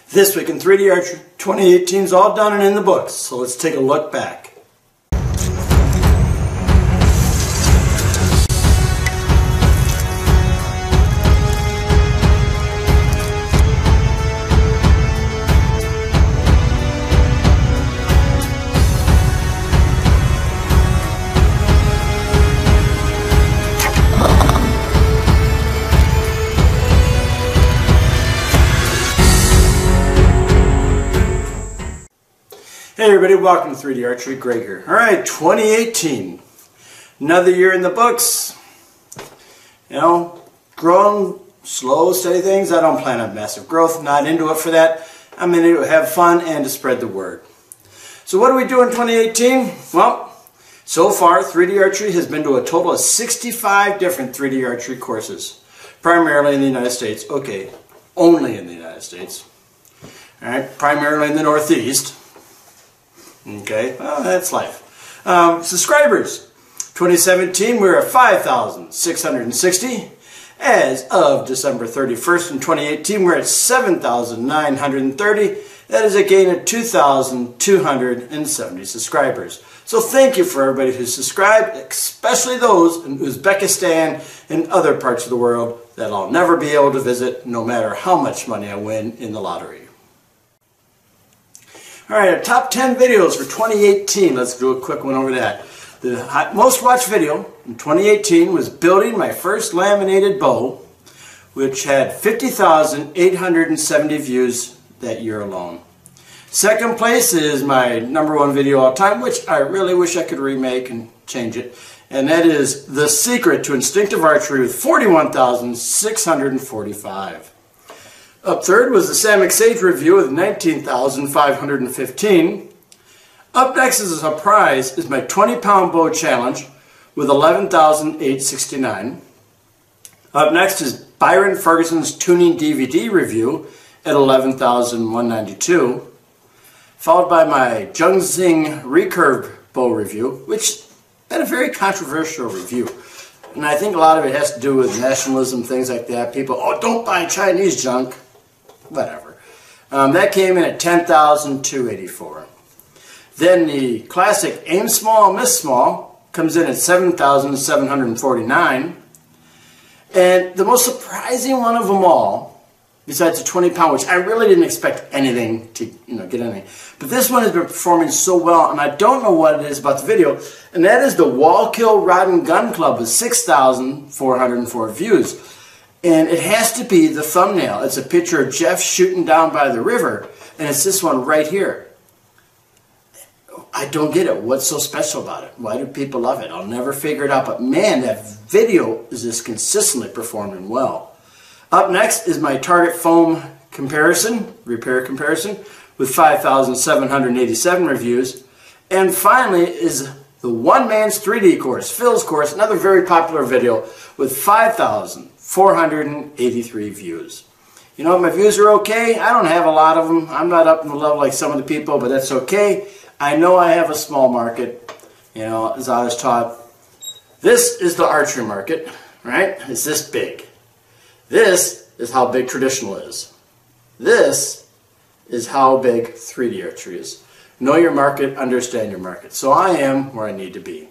This week in 3D Archery 2018 is all done and in the books, so let's take a look back. Hey everybody, welcome to 3D Archery. Greg here. Alright, 2018. Another year in the books. You know, growing, slow, steady things. I don't plan on massive growth. Not into it for that. I'm into it to have fun and to spread the word. So what do we do in 2018? Well, so far 3D Archery has been to a total of 65 different 3D Archery courses. Primarily in the United States. Okay, only in the United States. Alright, primarily in the Northeast. Okay, well, that's life. Subscribers. 2017, we're at 5,660. As of December 31st in 2018, we're at 7,930. That is a gain of 2,270 subscribers. So thank you for everybody who subscribed, especially those in Uzbekistan and other parts of the world that I'll never be able to visit, no matter how much money I win in the lottery. Alright, our top 10 videos for 2018. Let's do a quick one over that. The most watched video in 2018 was building my first laminated bow, which had 50,870 views that year alone. Second place is my #1 video all time, which I really wish I could remake and change it. And that is The Secret to Instinctive Archery with 41,645. Up third was the Sam McSage review with 19,515. Up next as a surprise is my 20-pound bow challenge with 11,869. Up next is Byron Ferguson's tuning DVD review at 11,192. Followed by my Jungsing recurve bow review, which had a very controversial review. And I think a lot of it has to do with nationalism, things like that. People, oh, don't buy Chinese junk. Whatever. That came in at 10,284. Then the classic Aim Small, Miss Small comes in at 7,749. And the most surprising one of them all, besides the 20-pound, which I really didn't expect anything to get anything, but this one has been performing so well, and I don't know what it is about the video, and that is the Wallkill Rod and Gun Club with 6,404 views. And it has to be the thumbnail. It's a picture of Jeff shooting down by the river, and it's this one right here. I don't get it. What's so special about it? Why do people love it? I'll never figure it out, but man, that video is just consistently performing well. Up next is my target foam comparison, repair comparison, with 5,787 reviews. And finally is the One Man's 3D course, Phil's course, another very popular video with 5,483 views. You know, my views are okay. I don't have a lot of them. I'm not up in the level like some of the people, but that's okay. I know I have a small market. You know, as I was taught, this is the archery market, right? It's this big. This is how big traditional is. This is how big 3D archery is. Know your market, understand your market. So I am where I need to be.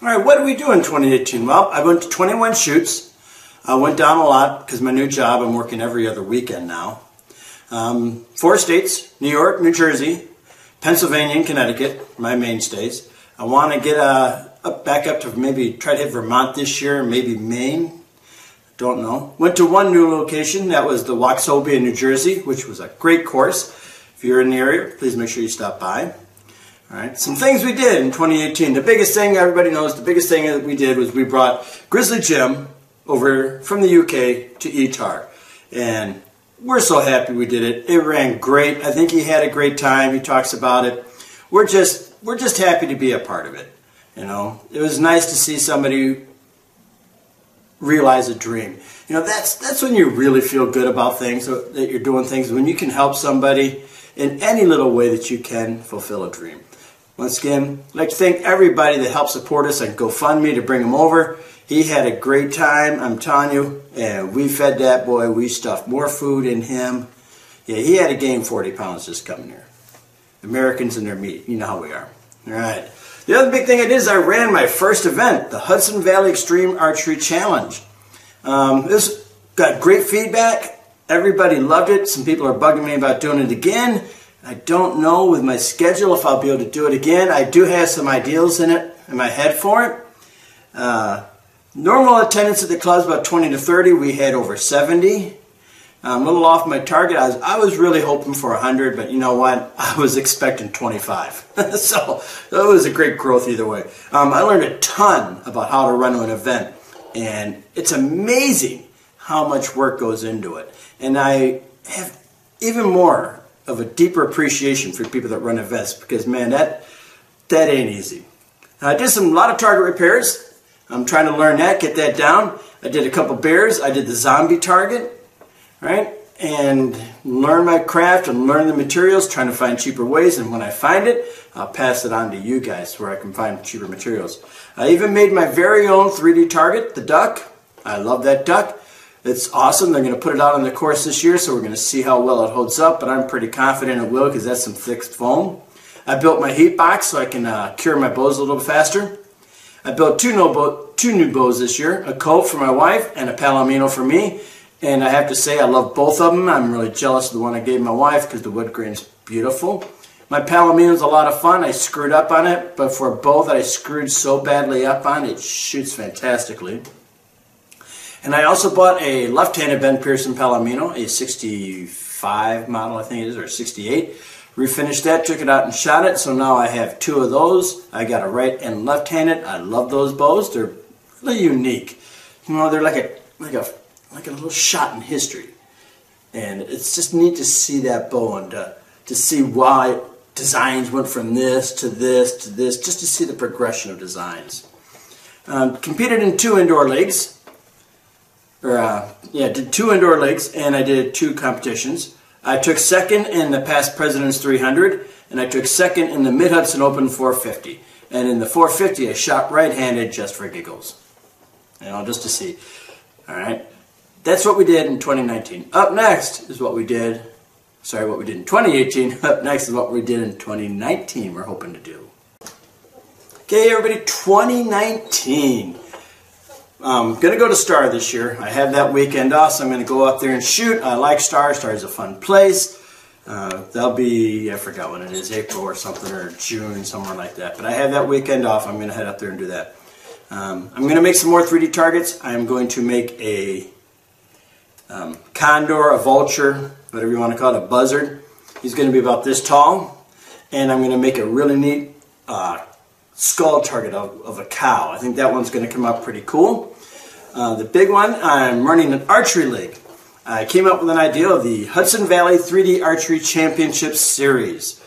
Alright, what did we do in 2018? Well, I went to 21 shoots. I went down a lot because my new job, I'm working every other weekend now. 4 states, New York, New Jersey, Pennsylvania, and Connecticut, my mainstays. I want to get back up to maybe try to hit Vermont this year, maybe Maine. Don't know. Went to one new location, that was the Waxahobia in New Jersey, which was a great course. If you're in the area, please make sure you stop by. Alright, some things we did in 2018. The biggest thing, everybody knows, the biggest thing that we did was we brought Grizzly Jim over from the UK to ETAR. And we're so happy we did it. It ran great. I think he had a great time. He talks about it. We're just happy to be a part of it. You know, it was nice to see somebody realize a dream. You know, that's when you really feel good about things, that you're doing things, when you can help somebody in any little way that you can fulfill a dream. Once again, I'd like to thank everybody that helped support us on GoFundMe to bring him over. He had a great time, I'm telling you, and we fed that boy. We stuffed more food in him. Yeah, he had to gain 40 pounds just coming here. Americans and their meat. You know how we are. All right. The other big thing I did is I ran my first event, the Hudson Valley Extreme Archery Challenge. This got great feedback. Everybody loved it. Some people are bugging me about doing it again. I don't know with my schedule if I'll be able to do it again. I do have some ideas in my head for it. Normal attendance at the club is about 20 to 30. We had over 70. I'm a little off my target. I was really hoping for 100, but you know what? I was expecting 25. So that was a great growth either way. I learned a ton about how to run an event, and it's amazing how much work goes into it. And I have even more of a deeper appreciation for people that run events because, man, that ain't easy. I did a lot of target repairs. I'm trying to learn that, get that down. I did a couple bears. I did the zombie target. Right? And learn my craft and learn the materials, trying to find cheaper ways, and when I find it, I'll pass it on to you guys where I can find cheaper materials. I even made my very own 3D target, the duck. I love that duck. It's awesome. They're going to put it out on the course this year, so we're going to see how well it holds up, but I'm pretty confident it will because that's some thick foam. I built my heat box so I can cure my bows a little bit faster. I built two new bows this year, a Colt for my wife and a Palomino for me. And I have to say, I love both of them. I'm really jealous of the one I gave my wife because the wood grain's beautiful. My Palomino's a lot of fun. I screwed up on it, but for both I screwed so badly up on it shoots fantastically. And I also bought a left-handed Ben Pearson Palomino, a 65 model I think it is, or 68. Refinished that, took it out and shot it, so now I have two of those. I got a right and left-handed. I love those bows. They're really unique. You know, they're like a little shot in history. And it's just neat to see that bow and to see why designs went from this to this to this, just to see the progression of designs. Competed in 2 indoor leagues. Did 2 indoor leagues, and I did 2 competitions. I took second in the Past Presidents 300, and I took second in the Mid-Hudson Open 450. And in the 450, I shot right-handed just for giggles. You know, just to see. All right. That's what we did in 2019. Up next is what we did, what we did in 2018. Up next is what we did in 2019 we're hoping to do. Okay, everybody, 2019. I'm going to go to Star this year. I have that weekend off, so I'm going to go up there and shoot. I like Star. Star is a fun place. That'll be, I forgot when it is, April or something, or June, somewhere like that. But I have that weekend off. I'm going to head up there and do that. I'm going to make some more 3D targets. I'm going to make a condor, a vulture, whatever you want to call it, a buzzard. He's going to be about this tall. And I'm going to make a really neat skull target of a cow. I think that one's going to come out pretty cool. The big one, I'm running an archery league. I came up with an idea of the Hudson Valley 3D Archery Championship Series.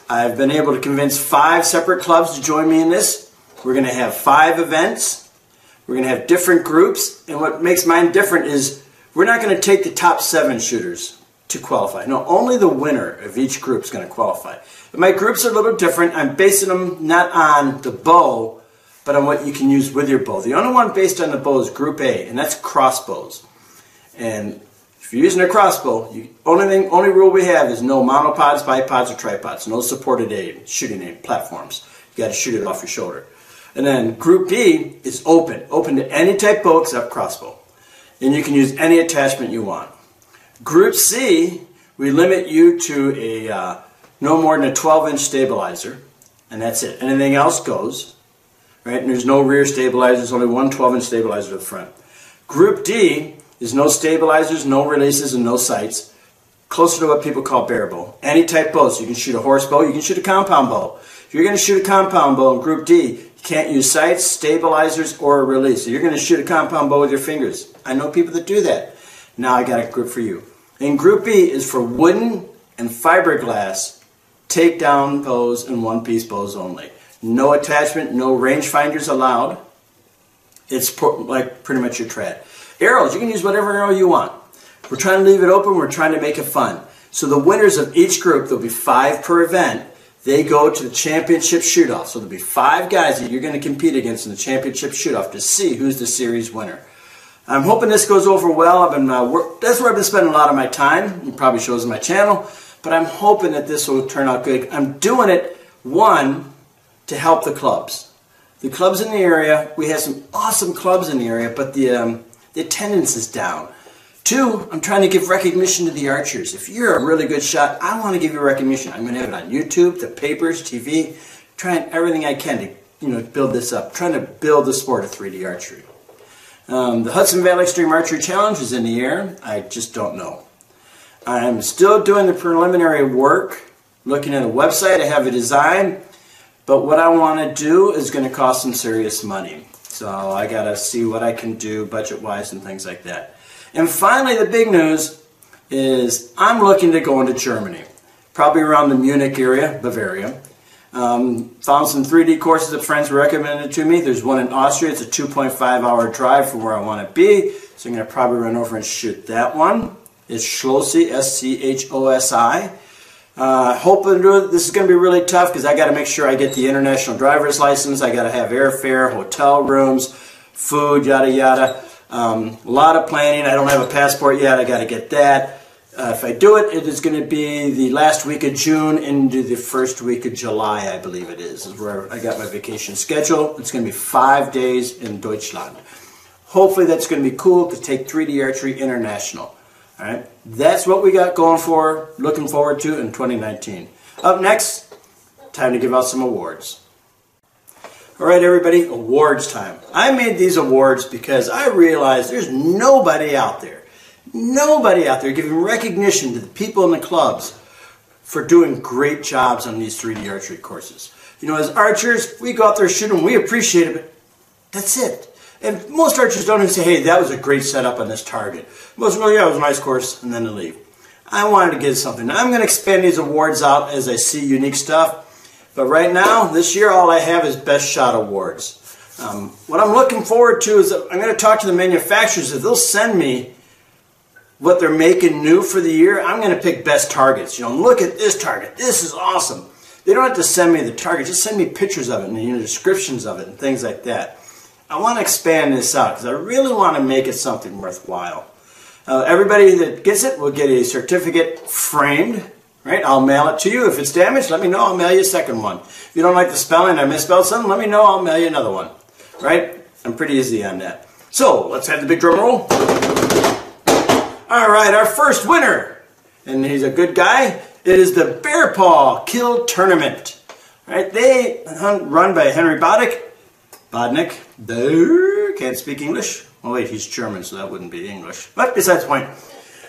I've been able to convince 5 separate clubs to join me in this. We're going to have 5 events. We're going to have different groups. And what makes mine different is we're not going to take the top 7 shooters to qualify. No, only the winner of each group is going to qualify. But my groups are a little different. I'm basing them not on the bow, but on what you can use with your bow. The only one based on the bow is Group A, and that's crossbows. And if you're using a crossbow, only rule we have is no monopods, bipods, or tripods. No supported aid, shooting aid platforms. You got to shoot it off your shoulder. And then Group B is open to any type bow except crossbow. And you can use any attachment you want. Group C, we limit you to a no more than a 12-inch stabilizer, and that's it. Anything else goes, right? And there's no rear stabilizer. There's only one 12-inch stabilizer to the front. Group D is no stabilizers, no releases, and no sights. Closer to what people call bare bow. Any type bow. So you can shoot a horse bow, you can shoot a compound bow. If you're going to shoot a compound bow in Group D, you can't use sights, stabilizers, or a release. So you're going to shoot a compound bow with your fingers. I know people that do that. Now I got a group for you. And Group B is for wooden and fiberglass takedown bows and one-piece bows only. No attachment, no rangefinders allowed. It's like pretty much your trad. Arrows, you can use whatever arrow you want. We're trying to leave it open, we're trying to make it fun. So the winners of each group, there'll be 5 per event, they go to the championship shoot-off. So there'll be 5 guys that you're going to compete against in the championship shoot-off to see who's the series winner. I'm hoping this goes over well. I've been that's where I've been spending a lot of my time. It probably shows in my channel, but I'm hoping that this will turn out good. I'm doing it, one, to help the clubs. The clubs in the area, we have some awesome clubs in the area, but the attendance is down. Two, I'm trying to give recognition to the archers. If you're a really good shot, I want to give you recognition. I'm going to have it on YouTube, the papers, TV, trying everything I can to build this up, trying to build the sport of 3D archery. The Hudson Valley Extreme Archery Challenge is in the air. I just don't know. I'm still doing the preliminary work, looking at a website. I have a design, but what I want to do is going to cost some serious money. So I got to see what I can do budget-wise and things like that. And finally, the big news is I'm looking to go into Germany, probably around the Munich area, Bavaria. Found some 3D courses that friends recommended to me. There's one in Austria. It's a 2.5-hour drive from where I want to be. So I'm going to probably run over and shoot that one. It's Schlossi, S-C-H-O-S-I. Hoping to do it. This is going to be really tough because I got to make sure I get the international driver's license. I got to have airfare, hotel rooms, food, yada yada. A lot of planning. I don't have a passport yet. I got to get that. If I do it, it is going to be the last week of June into the first week of July, I believe it is where I got my vacation schedule. It's going to be 5 days in Deutschland. Hopefully that's going to be cool to take 3D Archery International. All right, that's what we got going for, looking forward to in 2019. Up next, time to give out some awards. All right, everybody, awards time. I made these awards because I realized there's nobody out there giving recognition to the people in the clubs for doing great jobs on these 3D archery courses. As archers, we go out there shooting, we appreciate it, but that's it. And most archers don't even say, hey, that was a great setup on this target. Most go, yeah, it was a nice course, and then they leave. I wanted to get something. I'm going to expand these awards out as I see unique stuff. But right now, this year, all I have is Best Shot Awards. What I'm looking forward to is I'm going to talk to the manufacturers. If they'll send me what they're making new for the year, I'm going to pick best targets. Look at this target. This is awesome. They don't have to send me the target. Just send me pictures of it and descriptions of it and things like that. I want to expand this out because I really want to make it something worthwhile. Everybody that gets it will get a certificate framed. Right? I'll mail it to you. If it's damaged, let me know. I'll mail you a second one. If you don't like the spelling, I misspelled something, let me know. I'll mail you another one. Right? I'm pretty easy on that. So let's have the big drum roll. All right, our first winner, and he's a good guy. It is the Bear Paw Kill Tournament. Right? They run by Henry Bodnick. Can't speak English. Oh wait, he's German, so that wouldn't be English. But besides the point.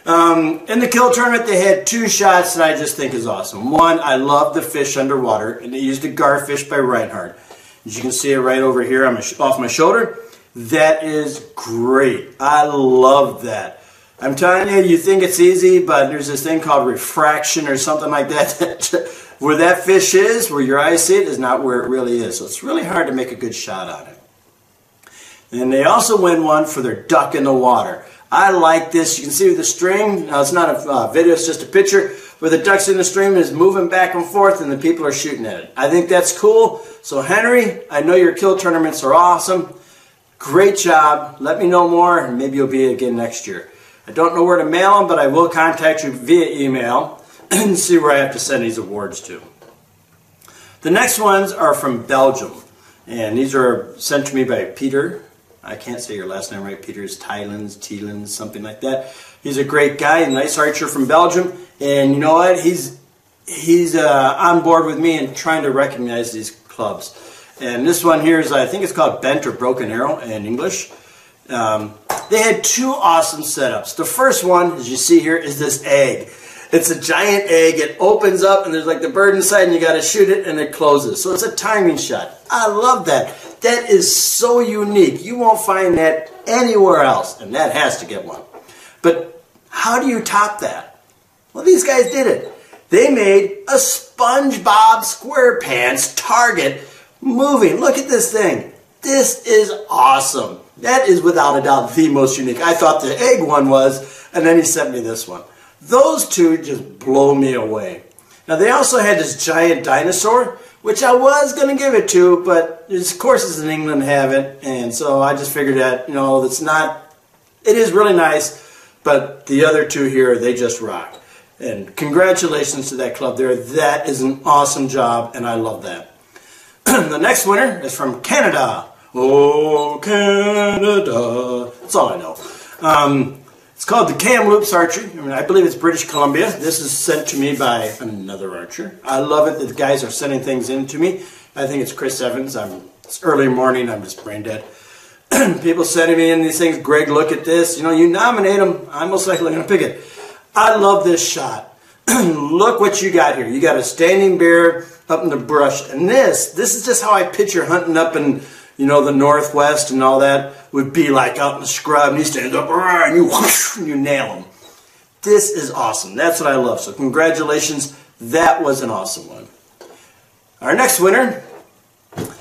In the kill tournament, they had two shots that I just think is awesome. One, I love the fish underwater, and they used a garfish by Reinhardt. As you can see it right over here off my shoulder. That is great. I love that. I'm telling you, you think it's easy, but there's this thing called refraction or something like that. Where that fish is, where your eyes see it, is not where it really is. So it's really hard to make a good shot on it. And they also win one for their duck in the water. I like this. You can see with the string. Now, it's not a video, it's just a picture where the duck's in the stream is moving back and forth and the people are shooting at it. I think that's cool. So, Henry, I know your kill tournaments are awesome. Great job. Let me know more, and maybe you'll be again next year. I don't know where to mail them, but I will contact you via email and see where I have to send these awards to. The next ones are from Belgium, and these are sent to me by Peter. I can't say your last name right. Peter's Thielens, something like that. He's a great guy, a nice archer from Belgium, and you know what? He's on board with me and trying to recognize these clubs. And this one here is, I think it's called Bent or Broken Arrow in English. They had two awesome setups. The first one, as you see here, is this egg. It's a giant egg. It opens up and there's like the bird inside and you got to shoot it and it closes. So it's a timing shot. I love that. That is so unique. You won't find that anywhere else, and that has to get one. But how do you top that? Well, these guys did it. They made a SpongeBob SquarePants target moving. Look at this thing. This is awesome. That is without a doubt the most unique. I thought the egg one was, and then he sent me this one. Those two just blow me away. Now they also had this giant dinosaur, which I was going to give it to, but there's courses in England have it, and so I just figured that, it's not It is really nice, but the other two here, they just rock. And congratulations to that club there. That is an awesome job, and I love that. The next winner is from Canada. Oh, Canada. That's all I know. It's called the Kamloops Archery. I believe it's British Columbia. This is sent to me by another archer. I love it that the guys are sending things in to me. I think it's Chris Evans. It's early morning. I'm just brain dead. People sending me in these things. Greg, look at this. You know, you nominate them, I'm most likely going to pick it. I love this shot. Look what you got here. You got a standing bear up in the brush. And this is just how I picture hunting up in, you know, the Northwest and all that would be like out in the scrub. And he stands up and you whoosh, and you nail him. This is awesome. That's what I love. So congratulations. That was an awesome one. Our next winner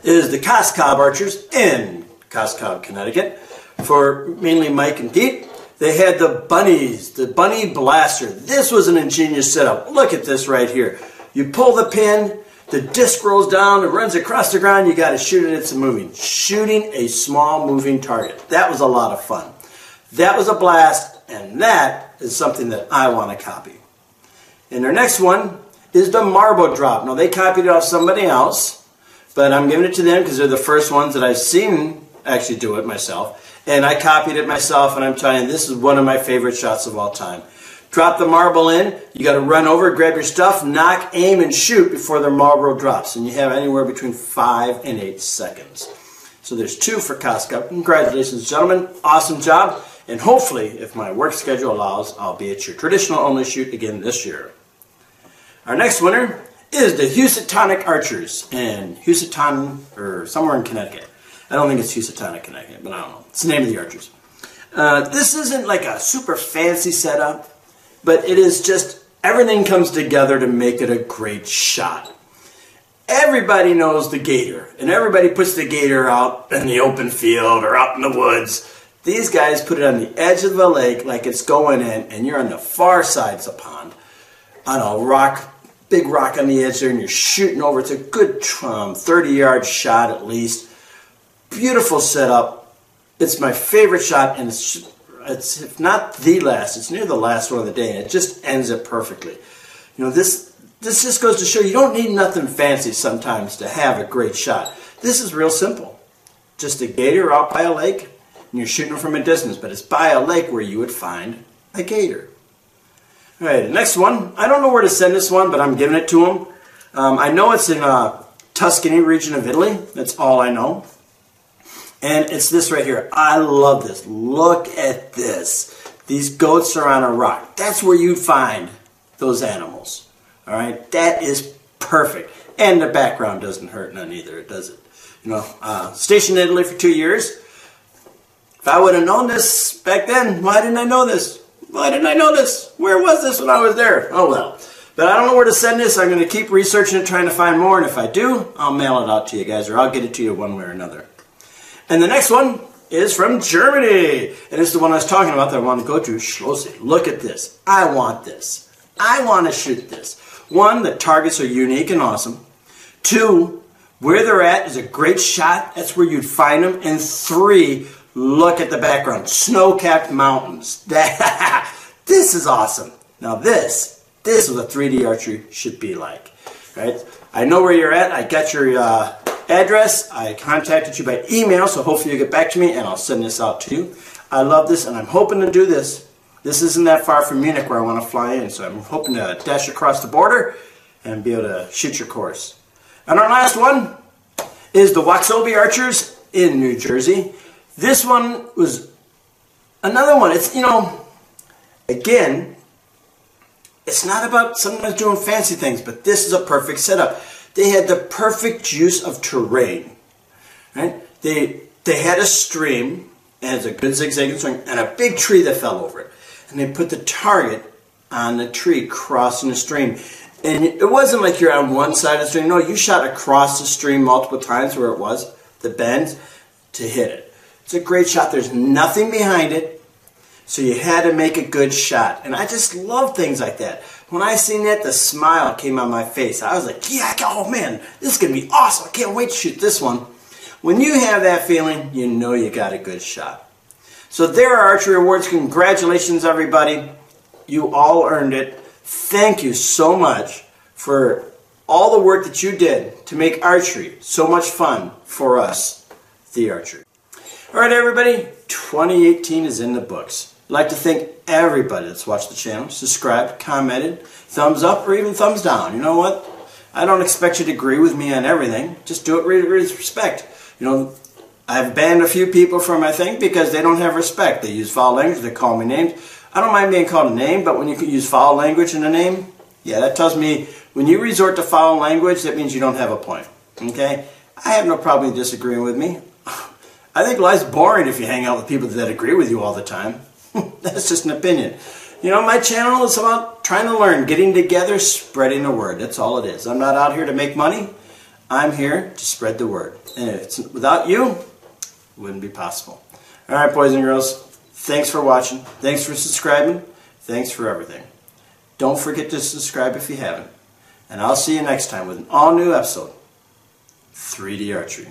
is the Coscob Archers in Coscob, Connecticut. For mainly Mike and Pete. They had the bunnies, the bunny blaster. This was an ingenious setup. Look at this right here. You pull the pin, the disc rolls down, it runs across the ground, you got to shoot it, it's moving. Shooting a small moving target. That was a lot of fun. That was a blast, and that is something that I want to copy. And their next one is the marble drop. Now, they copied it off somebody else, but I'm giving it to them because they're the first ones that I've seen actually do it myself. And I copied it myself, and I'm telling you, this is one of my favorite shots of all time. Drop the marble in, you got to run over, grab your stuff, knock, aim, and shoot before the marble drops. And you have anywhere between 5 and 8 seconds. So there's 2 for Coscob. Congratulations, gentlemen. Awesome job. And hopefully, if my work schedule allows, I'll be at your traditional only shoot again this year. Our next winner is the Housatonic Archers in Housatonic, or somewhere in Connecticut. I don't think it's Housatonic, Connecticut, but I don't know. It's the name of the archers. This isn't like a super fancy setup, but it is just everything comes together to make it a great shot. Everybody knows the gator, and everybody puts the gator out in the open field or out in the woods. These guys put it on the edge of the lake like it's going in, and you're on the far side of the pond on a rock, big rock on the edge there, and you're shooting over. It's a good 30-yard shot at least. Beautiful setup. It's my favorite shot, and it's if not the last, it's near the last one of the day, and it just ends it perfectly. You know, this just goes to show you don't need nothing fancy sometimes to have a great shot. This is real simple. Just a gator out by a lake, and you're shooting from a distance, but it's by a lake where you would find a gator. All right, the next one. I don't know where to send this one, but I'm giving it to him. I know it's in Tuscany region of Italy. That's all I know. And it's this right here. I love this. Look at this. These goats are on a rock. That's where you find those animals. All right? That is perfect. And the background doesn't hurt none either, does it? You know, stationed in Italy for 2 years. If I would have known this back then, why didn't I know this? Why didn't I know this? Where was this when I was there? Oh, well. But I don't know where to send this. I'm going to keep researching it, trying to find more. And if I do, I'll mail it out to you guys, or I'll get it to you one way or another. And the next one is from Germany. And it's the one I was talking about that I want to go to, Schlosse. Look at this. I want this. I want to shoot this. 1, the targets are unique and awesome. 2, where they're at is a great shot. That's where you'd find them. And 3, look at the background. Snow-capped mountains. This is awesome. Now this is what 3D archery should be like. Right? I know where you're at. I got your address. I contacted you by email, so hopefully you'll get back to me and I'll send this out to you. I love this, and I'm hoping to do this. This isn't that far from Munich where I want to fly in, so I'm hoping to dash across the border and be able to shoot your course. And our last one is the Waxobi Archers in New Jersey. This one was another one. It's, you know, again, it's not about sometimes doing fancy things, but this is a perfect setup. They had the perfect use of terrain. Right? They had a stream, and it has a good zigzagging swing, and a big tree that fell over it. And they put the target on the tree crossing the stream. And it wasn't like you're on one side of the stream. No, you shot across the stream multiple times where it was, the bend, to hit it. It's a great shot. There's nothing behind it, so you had to make a good shot. And I just love things like that. When I seen that, the smile came on my face. I was like, yeah, oh man, this is going to be awesome. I can't wait to shoot this one. When you have that feeling, you know you got a good shot. So there are Archery Awards. Congratulations, everybody. You all earned it. Thank you so much for all the work that you did to make archery so much fun for us, the archery. All right, everybody, 2018 is in the books. I'd like to thank everybody that's watched the channel, subscribed, commented, thumbs up, or even thumbs down. You know what? I don't expect you to agree with me on everything. Just do it with respect. You know, I've banned a few people from my thing because they don't have respect. They use foul language, they call me names. I don't mind being called a name, but when you can use foul language in a name, yeah, that tells me when you resort to foul language, that means you don't have a point. Okay? I have no problem disagreeing with me. I think life's boring if you hang out with people that agree with you all the time. That's just an opinion. You know, my channel is about trying to learn, getting together, spreading the word. That's all it is. I'm not out here to make money. I'm here to spread the word. And if it's without you, it wouldn't be possible. All right, boys and girls, thanks for watching. Thanks for subscribing. Thanks for everything. Don't forget to subscribe if you haven't. And I'll see you next time with an all-new episode, 3D Archery.